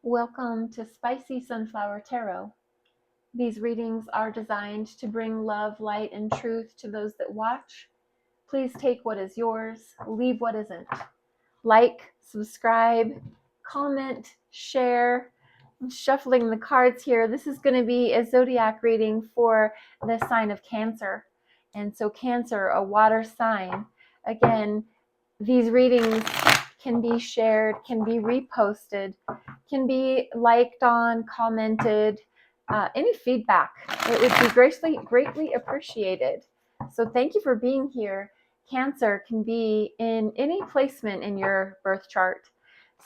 Welcome to Spicy Sunflower Tarot. These readings are designed to bring love, light, and truth to those that watch. Please take what is yours, leave what isn't. Like, subscribe, comment, share. I'm shuffling the cards here. This is going to be a zodiac reading for the sign of Cancer. And so Cancer, a water sign. Again, these readings can be shared, can be reposted, can be liked on, commented, any feedback. It would be greatly appreciated. So thank you for being here. Cancer can be in any placement in your birth chart.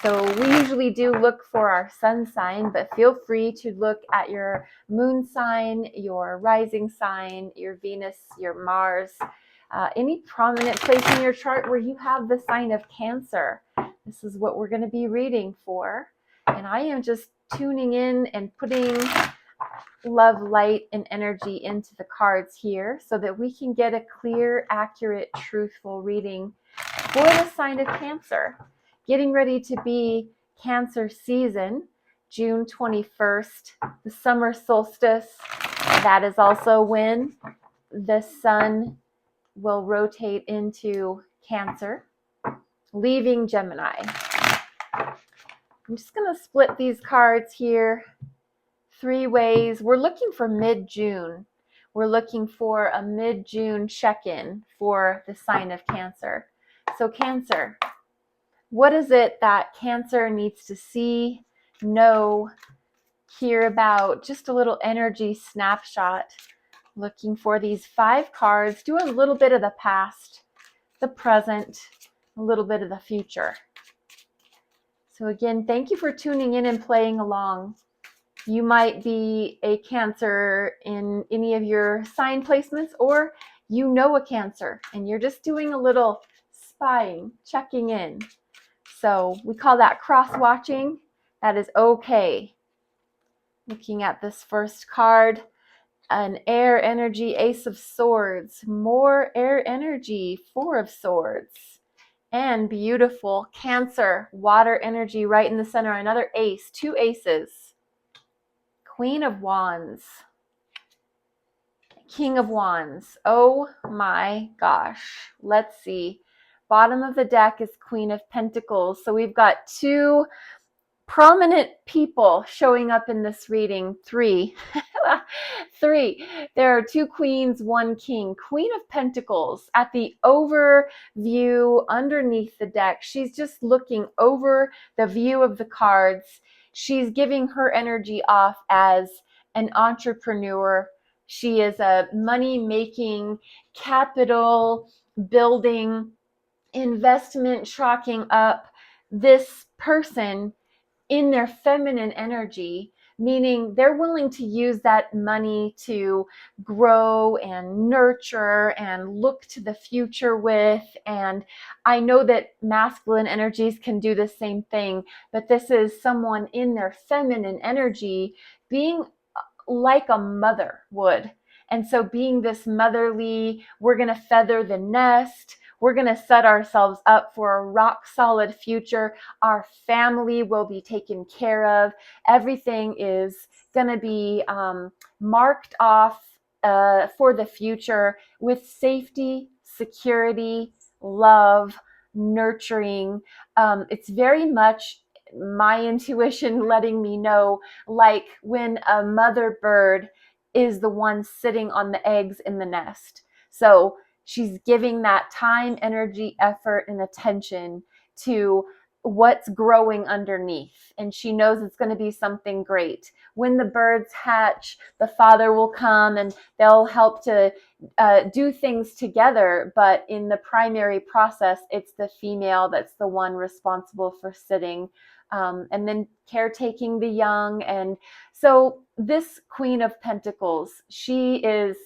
So we usually do look for our sun sign, but feel free to look at your moon sign, your rising sign, your Venus, your Mars, any prominent place in your chart where you have the sign of Cancer. This is what we're going to be reading for. And I am just tuning in and putting love, light, and energy into the cards here so that we can get a clear, accurate, truthful reading for the sign of Cancer. Getting ready to be Cancer season, June 21st, the summer solstice. That is also when the sun will rotate into Cancer, leaving Gemini. I'm just going to split these cards here 3 ways. We're looking for mid-June. We're looking for a mid-June check-in for the sign of Cancer. So Cancer, what is it that Cancer needs to see, know, hear about? Just a little energy snapshot. Looking for these 5 cards, do a little bit of the past, the present, a little bit of the future. So again, thank you for tuning in and playing along. You might be a Cancer in any of your sign placements, or you know a Cancer and you're just doing a little spying, checking in. So we call that cross-watching. That is okay. Looking at this first card, an air energy, Ace of Swords, more air energy, 4 of Swords, and beautiful Cancer, water energy right in the center, another ace, 2 aces, Queen of Wands, King of Wands. Oh my gosh. Let's see. Bottom of the deck is Queen of Pentacles. So we've got 2 prominent people showing up in this reading. 3. 3. There are 2 queens, 1 king. Queen of Pentacles at the overview underneath the deck. She's just looking over the view of the cards. She's giving her energy off as an entrepreneur. She is a money-making, capital building, investment chalking up. This person in their feminine energy, meaning they're willing to use that money to grow and nurture and look to the future with. And I know that masculine energies can do the same thing, but this is someone in their feminine energy being like a mother would. And so being this motherly, we're going to feather the nest. We're going to set ourselves up for a rock solid future. Our family will be taken care of. Everything is going to be marked off for the future with safety, security, love, nurturing. It's very much my intuition letting me know, like when a mother bird is the one sitting on the eggs in the nest. So she's giving that time, energy, effort, and attention to what's growing underneath. And she knows it's going to be something great. When the birds hatch, the father will come and they'll help to do things together. But in the primary process, it's the female that's the one responsible for sitting and then caretaking the young. And so this Queen of Pentacles, she is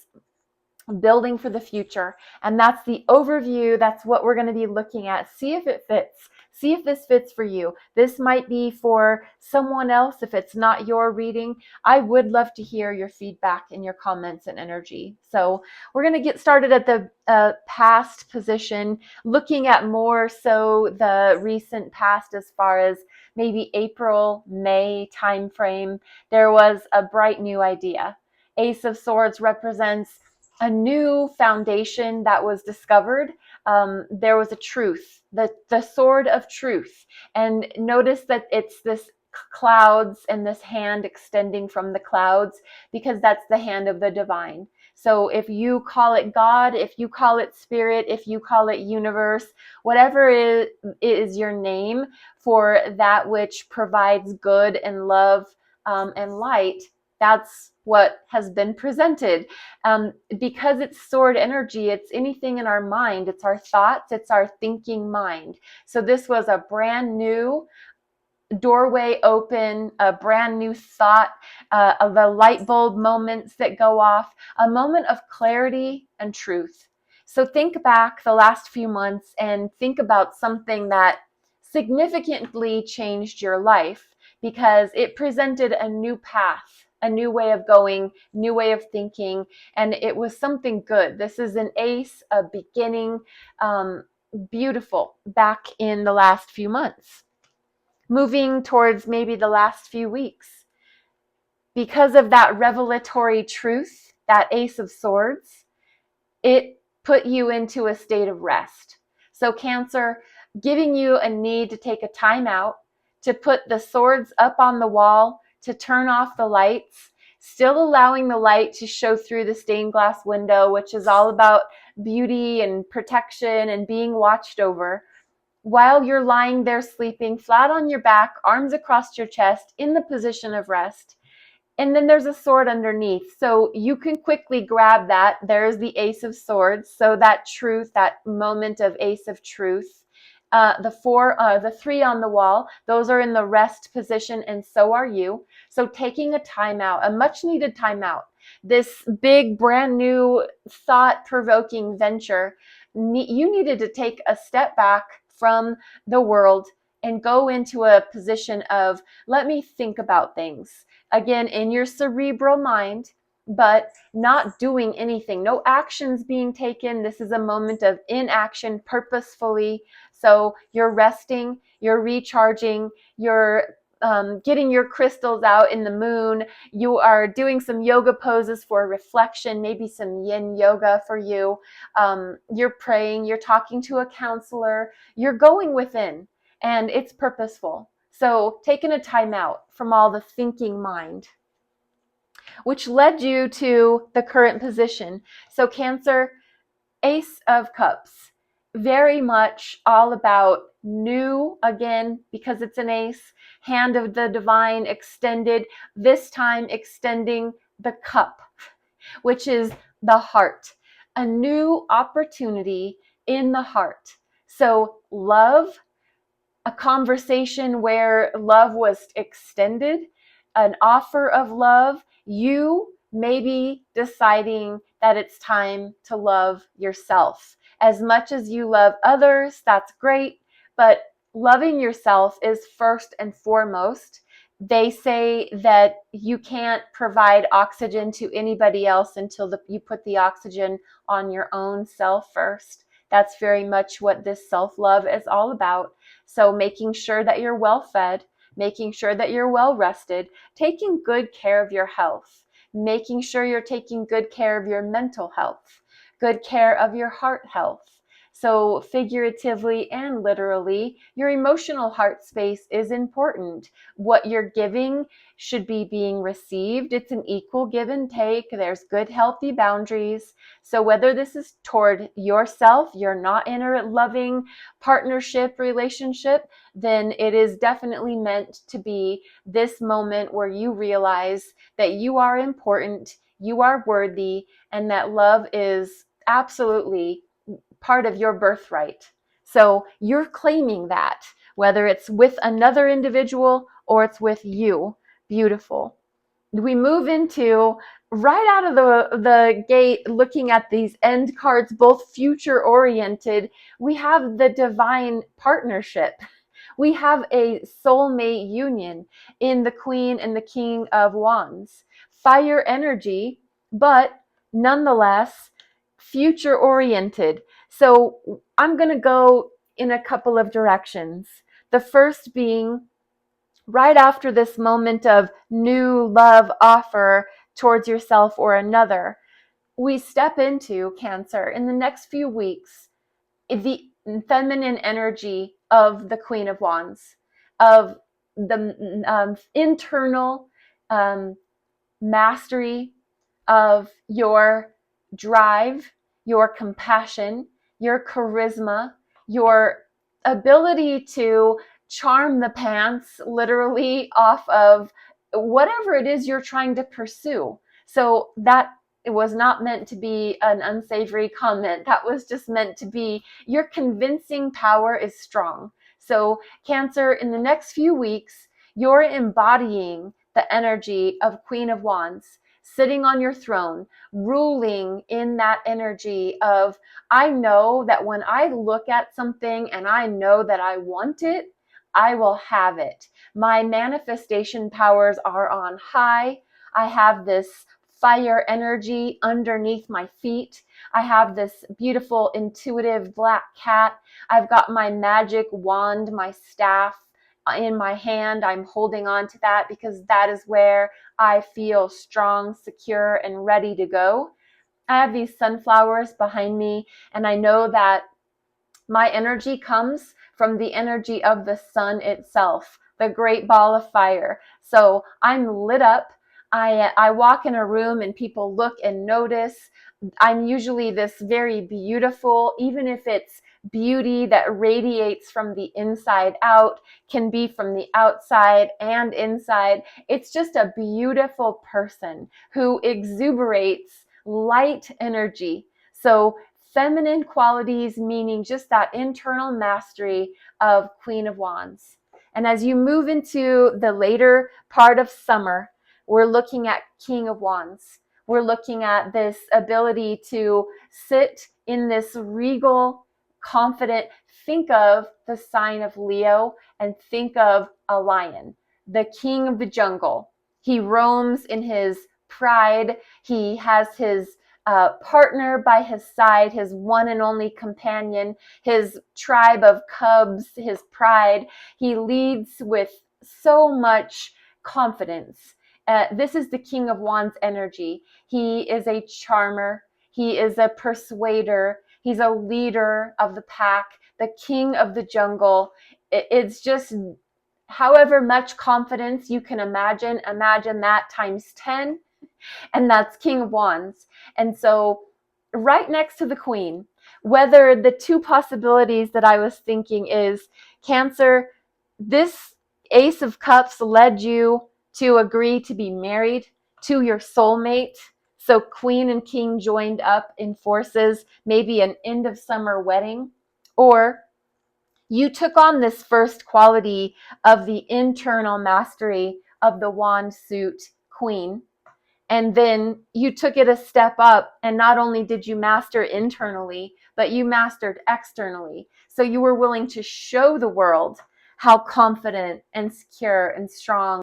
building for the future. And that's the overview. That's what we're going to be looking at. See if it fits. See if this fits for you. This might be for someone else if it's not your reading. I would love to hear your feedback and your comments and energy. So we're going to get started at the past position, looking at more so the recent past as far as maybe April, May timeframe. There was a bright new idea. Ace of Swords represents a new foundation that was discovered. There was a truth, the sword of truth. And notice that it's this clouds and this hand extending from the clouds, because that's the hand of the divine. So if you call it God, if you call it spirit, if you call it universe, whatever is your name for that which provides good and love and light, that's what has been presented. Because it's sword energy, it's anything in our mind, it's our thoughts, it's our thinking mind. So this was a brand new doorway open, a brand new thought, of the light bulb moments that go off, a moment of clarity and truth. So think back the last few months and think about something that significantly changed your life because it presented a new path, a new way of going, new way of thinking, and it was something good. This is an ace, a beginning, beautiful back in the last few months. Moving towards maybe the last few weeks. Because of that revelatory truth, that Ace of Swords, it put you into a state of rest. So Cancer, giving you a need to take a time out, to put the swords up on the wall, to turn off the lights, still allowing the light to show through the stained glass window, which is all about beauty and protection and being watched over, while you're lying there sleeping flat on your back, arms across your chest in the position of rest. And then there's a sword underneath. So you can quickly grab that. There's the Ace of Swords. So that truth, that moment of Ace of Truth. The three on the wall, those are in the rest position, and so are you. So taking a timeout, a much needed timeout. This big, brand new, thought-provoking venture, you needed to take a step back from the world and go into a position of, let me think about things. Again, in your cerebral mind, but not doing anything. No actions being taken. This is a moment of inaction purposefully. So you're resting, you're recharging, you're getting your crystals out in the moon. You are doing some yoga poses for reflection, maybe some yin yoga for you. You're praying, you're talking to a counselor, you're going within, and it's purposeful. So taking a time out from all the thinking mind, which led you to the current position. So Cancer, Ace of Cups, very much all about new, again, because it's an ace, hand of the divine extended, this time extending the cup, which is the heart, a new opportunity in the heart. So love, a conversation where love was extended, an offer of love, you maybe deciding that it's time to love yourself. As much as you love others, that's great, but loving yourself is first and foremost. They say that you can't provide oxygen to anybody else until you put the oxygen on your own self first. That's very much what this self-love is all about. So making sure that you're well fed, making sure that you're well rested, taking good care of your health, making sure you're taking good care of your mental health, good care of your heart health. So figuratively and literally, your emotional heart space is important. What you're giving should be being received. It's an equal give and take. There's good, healthy boundaries. So whether this is toward yourself, you're not in a loving partnership relationship, then it is definitely meant to be this moment where you realize that you are important, you are worthy, and that love is absolutely part of your birthright. So you're claiming that, whether it's with another individual or it's with you. Beautiful. We move into, right out of the gate, looking at these end cards, both future oriented, we have the divine partnership. We have a soulmate union in the Queen and the King of Wands. Fire energy, but nonetheless future oriented. So I'm going to go in a couple of directions. The first being right after this moment of new love offer towards yourself or another, we step into Cancer in the next few weeks, the feminine energy of the Queen of Wands, of the internal mastery of your drive, your compassion, your charisma, your ability to charm the pants literally off of whatever it is you're trying to pursue. So that it was not meant to be an unsavory comment. That was just meant to be your convincing power is strong. So Cancer, in the next few weeks, you're embodying the energy of Queen of Wands, sitting on your throne, ruling in that energy of, I know that when I look at something and I know that I want it, I will have it. My manifestation powers are on high. I have this fire energy underneath my feet. I have this beautiful intuitive black cat. I've got my magic wand, my staff in my hand. I'm holding on to that because that is where I feel strong, secure, and ready to go. I have these sunflowers behind me, and I know that my energy comes from the energy of the sun itself, the great ball of fire. So I'm lit up. I walk in a room and people look and notice. I'm usually this very beautiful, even if it's beauty that radiates from the inside out, can be from the outside and inside. It's just a beautiful person who exuberates light energy. So feminine qualities, meaning just that internal mastery of Queen of Wands. And as you move into the later part of summer, we're looking at King of Wands. We're looking at this ability to sit in this regal, confident, think of the sign of Leo and think of a lion, the king of the jungle. He roams in his pride. He has his partner by his side, his one and only companion, his tribe of cubs, his pride. He leads with so much confidence. This is the King of Wands energy. He is a charmer. He is a persuader. He's a leader of the pack, the king of the jungle. It's just however much confidence you can imagine that times 10. And that's King of Wands. And so right next to the Queen, whether the two possibilities that I was thinking is Cancer, this Ace of Cups led you to agree to be married to your soulmate. So Queen and King joined up in forces, maybe an end of summer wedding, or you took on this first quality of the internal mastery of the wand suit Queen. And then you took it a step up, and not only did you master internally, but you mastered externally. So you were willing to show the world how confident and secure and strong